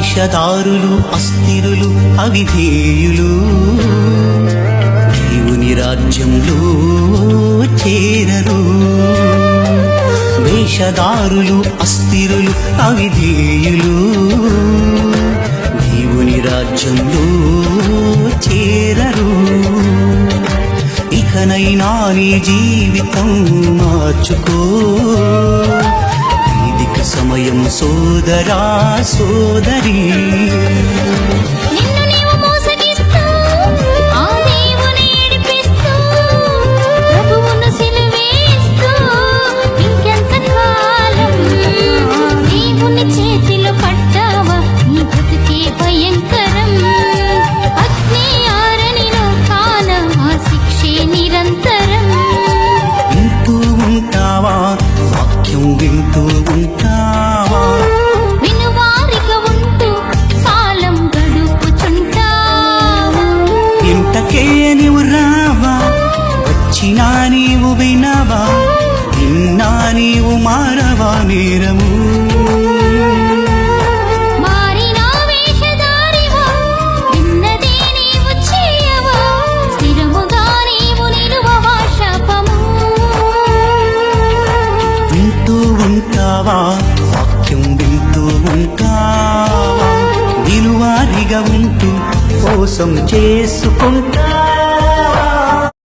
వేషధారులు అస్థిరులు అవిధేయులు దేవుని రాజ్యంలో చేరరు. వేషధారులు అస్థిరులు అవిధేయులు దేవుని రాజ్యంలో చేరరు. ఇకనైనా నీ జీవితం మార్చుకో, వేదిక సమయం సోదరా సోదరి. వింటూ ఉంటావా, వినువారిగా ఉంటూ కాలం గడుపుచుంటావా? ఇంతకే నీవు రావా, వచ్చినా నీవు వినవా, విన్నా నీవు మారవా నేరము. మారినా వేషధారివా, విన్నదే నీవు చేయవా, స్థిరముగా నీవు నిలువవా శాపము. వింటూ ఉంటావా, వాక్యం వింటూ ఉంటావా, విలువారిగా ఉంటూ మోసం చేసుకుంటా.